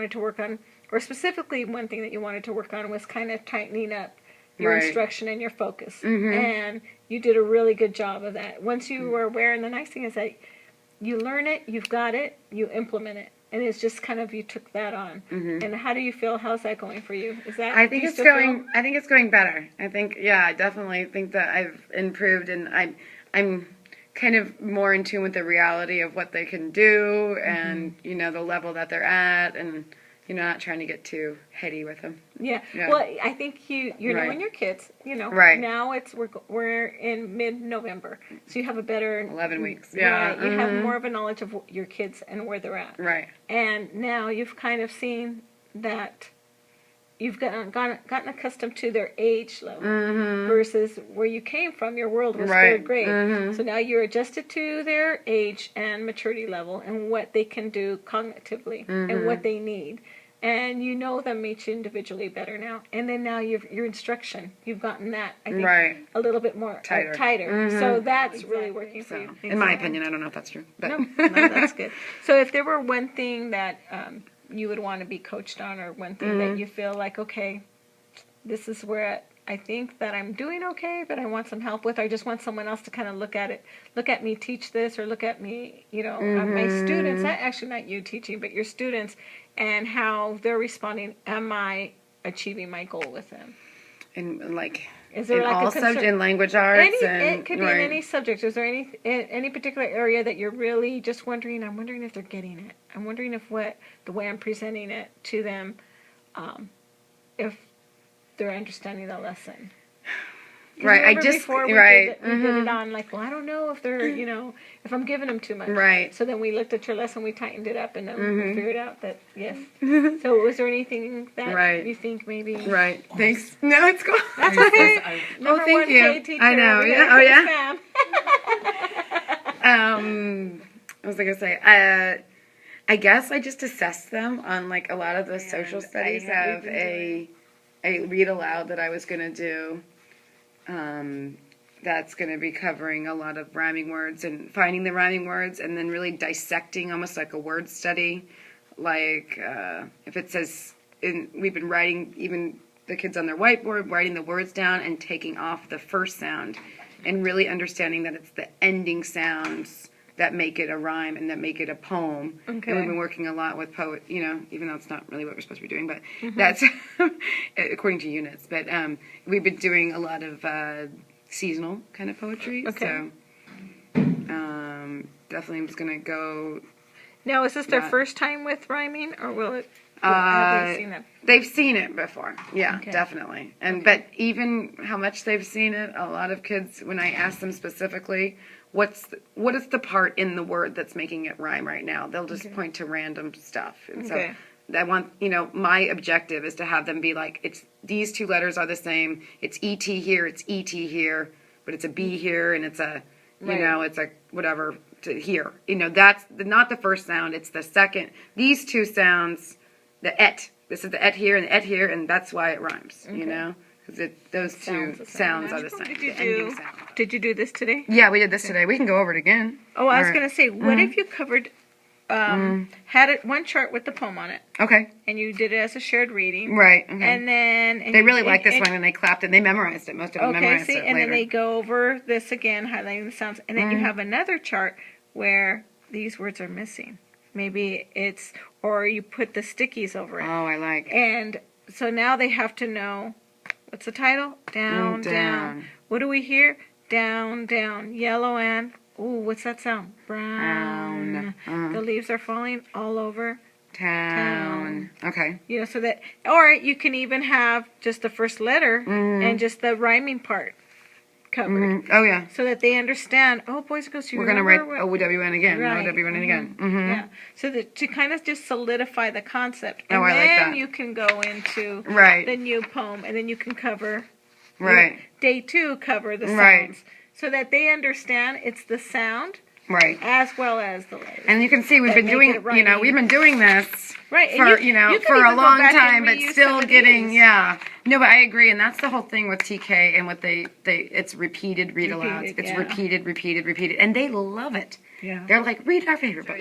wanted to work on, or specifically one thing that you wanted to work on was kind of tightening up your instruction and your focus. And you did a really good job of that. Once you were aware, and the nice thing is that you learn it, you've got it, you implement it. And it's just kind of, you took that on. And how do you feel? How's that going for you? Is that, I think it's going better. I think, I definitely think that I've improved, and I'm kind of more in tune with the reality of what they can do, and, the level that they're at, and, not trying to get too heady with them. Yeah. Well, I think you're knowing your kids, now we're in mid-November, so you have a better 11 weeks. Yeah. Right, you have more of a knowledge of your kids and where they're at. Right. And now you've kind of seen that you've gotten accustomed to their age level versus where you came from. Your world was third grade. So now you're adjusted to their age and maturity level and what they can do cognitively and what they need. And you know them each individually better now. And then now your instruction, you've gotten that, I think, a little bit more tighter. So that's really working for you. In my opinion, I don't know if that's true. But. No, that's good. So if there were one thing that you would want to be coached on, or one thing that you feel like, okay, this is where I think that I'm doing okay, but I want some help with, or I just want someone else to kind of look at me teach this, or look at me, my students, actually not you teaching, but your students, and how they're responding. Am I achieving my goal with them? And is there in all subjects, in language arts, it could be in any subject. Is there any particular area that you're really just wondering? I'm wondering if they're getting it. I'm wondering if the way I'm presenting it to them, if they're understanding the lesson. Right, before we did it on, I don't know if they're, if I'm giving them too much. Right. So then we looked at your lesson, we tightened it up, and then we figured out that, yes. So was there anything that you think maybe? Right. Thanks. No, it's cool. That's okay. Thank you. Teacher, I know. Yeah. Oh, yeah. I was going to say, I guess I just assessed them on, a lot of the social studies. I have a read aloud that I was going to do. That's going to be covering a lot of rhyming words and finding the rhyming words, and then really dissecting, almost like a word study. If it says, we've been writing, even the kids on their whiteboard, writing the words down and taking off the first sound, and really understanding that it's the ending sounds that make it a rhyme and that make it a poem. Okay. And we've been working a lot with even though it's not really what we're supposed to be doing, but that's according to units. But we've been doing a lot of seasonal kind of poetry. Okay. So definitely was going to go. Now, is this their first time with rhyming, or will it? Have they seen it? They've seen it before. Yeah, definitely. But even how much they've seen it, a lot of kids, when I ask them specifically, what is the part in the word that's making it rhyme right now, they'll just point to random stuff. And so I want, my objective is to have them be like, it's these two letters are the same. It's ET here, it's ET here, but it's a B here, and it's a, it's a whatever to here. That's not the first sound. It's the second. These two sounds, the et. This is the et here and the et here, and that's why it rhymes. Because those two sounds are the same. Did you do this today? Yeah, we did this today. We can go over it again. Oh, I was going to say, what if you covered, had one chart with the poem on it? Okay. And you did it as a shared reading. Right. Okay. And then... they really liked this one, and they clapped, and they memorized it. Most of them memorized it later. And then they go over this again, highlighting the sounds. And then you have another chart where these words are missing. Maybe it's... or you put the stickies over it. Oh, I like. And so now they have to know... what's the title? Down, down. What do we hear? Down, down. Yellow and... ooh, what's that sound? Brown. The leaves are falling all over. Town. Okay. So that... or you can even have just the first letter and just the rhyming part covered. Oh, yeah. So that they understand, boys and girls, we're going to write O-W-N again. Right. O-W-N again. Yeah. So that to kind of just solidify the concept. And I like that. Then you can go into the new poem, and then you can cover... day 2, cover the sounds. Right. So that they understand it's the sound... right. As well as the letters. And you can see we've been doing, we've been doing this for, for a long time, but still getting, No, but I agree, and that's the whole thing with TK and what it's repeated read-alouds. It's repeated, and they love it. Yeah. They're like, read our favorite book,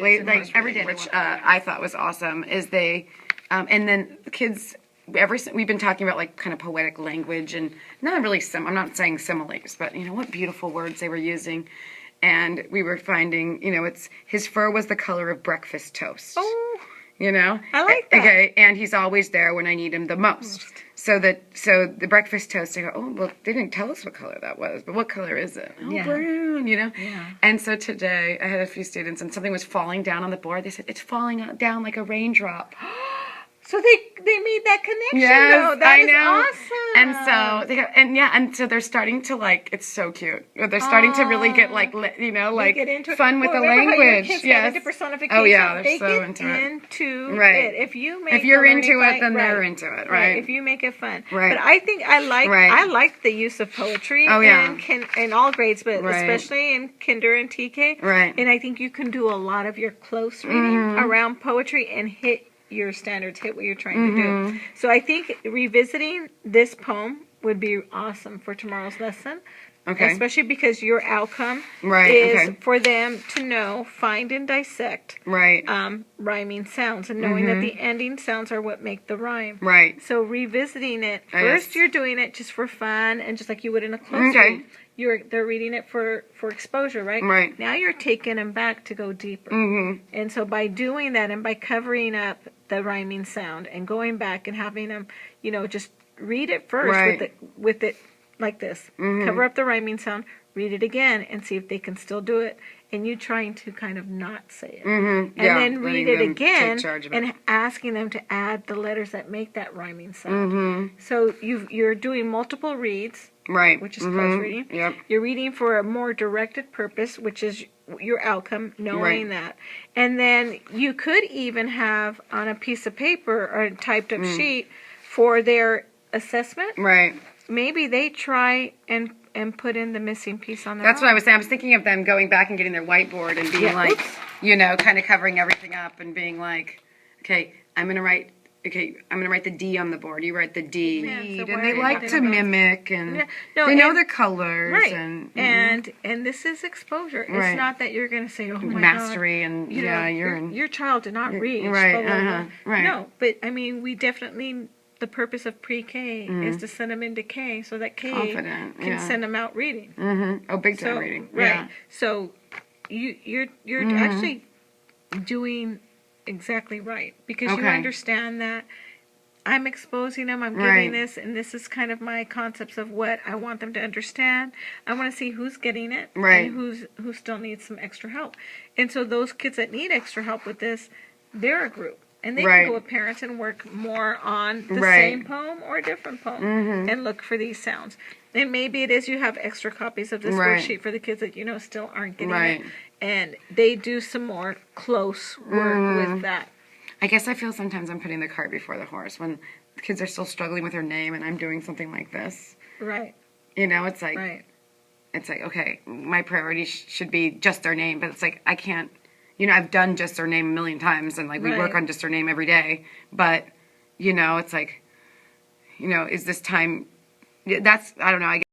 every day, which I thought was awesome, is they And then the kids, we've been talking about like kind of poetic language and not really I'm not saying similes, but you know what beautiful words they were using. And we were finding, you know, his fur was the color of breakfast toast. Oh, you know? I like that. Okay, and he's always there when I need him the most. So the breakfast toast, I go, oh, well, they didn't tell us what color that was, but what color is it? Oh, Yeah. brown, you know? Yeah. And so today I had a few students and something was falling down on the board. They said, it's falling down like a raindrop. So they made that connection. Yes, though. That I is know. awesome. And so they're starting to like. It's so cute. They're starting to really get like, you know, like get into fun with the language. How your kids yes. got into personification. Oh yeah, they're they so get into it. Into Right. it. If you're into it, then they're into it, right? If you make it fun, right? But I think I like the use of poetry. Oh yeah. In all grades, but right. especially in kinder and TK. Right. And I think you can do a lot of your close reading around poetry and hit your standards, hit what you're trying to do. So I think revisiting this poem would be awesome for tomorrow's lesson. Okay. Especially because your outcome right. is okay. for them to know, find, and dissect right. Rhyming sounds, and knowing that the ending sounds are what make the rhyme. Right. So revisiting it, first you're doing it just for fun and just like you would in a close okay. read. They're reading it for exposure, right? Right. Now you're taking them back to go deeper. And so by doing that and by covering up the rhyming sound and going back and having them, you know, just read it first right. with it like this. Cover up the rhyming sound, read it again, and see if they can still do it. And you trying to kind of not say it. And then read it again and asking them to add the letters that make that rhyming sound. So you're doing multiple reads. Right. Which is close reading. Yep. You're reading for a more directed purpose, which is your outcome, knowing that. And then you could even have on a piece of paper or a typed up sheet for their assessment. Right. Maybe they try and put in the missing piece on the That's what I was saying. I was thinking of them going back and getting their whiteboard and being like, you know, kind of covering everything up and being like, okay, I'm going to write the D on the board. You write the D. Yeah, so and they like to mimic and they know the colors. Right. And this is exposure. It's right. not that you're going to say, oh my mastery God, and your child did not read. Right. Blah, blah, blah. Right. No, but I mean, we definitely, the purpose of pre-K is to send them into K so that K can send them out reading. Oh, big time reading. Right. Yeah. So you're actually doing exactly right because you understand that I'm exposing them, I'm giving this, and this is kind of my concepts of what I want them to understand. I want to see who's getting it and who still needs some extra help. And so those kids that need extra help with this, they're a group. And they can go with parents and work more on the same poem or a different poem and look for these sounds. And maybe it is you have extra copies of this worksheet for the kids that you know still aren't getting it. And they do some more close work with that. I guess I feel sometimes I'm putting the cart before the horse when the kids are still struggling with their name and I'm doing something like this. Right. You know, it's like, okay, my priority should be just their name, but it's like, I can't, you know, I've done just their name a million times and like we work on just their name every day, but, you know, it's like, you know, is this time, I don't know, I guess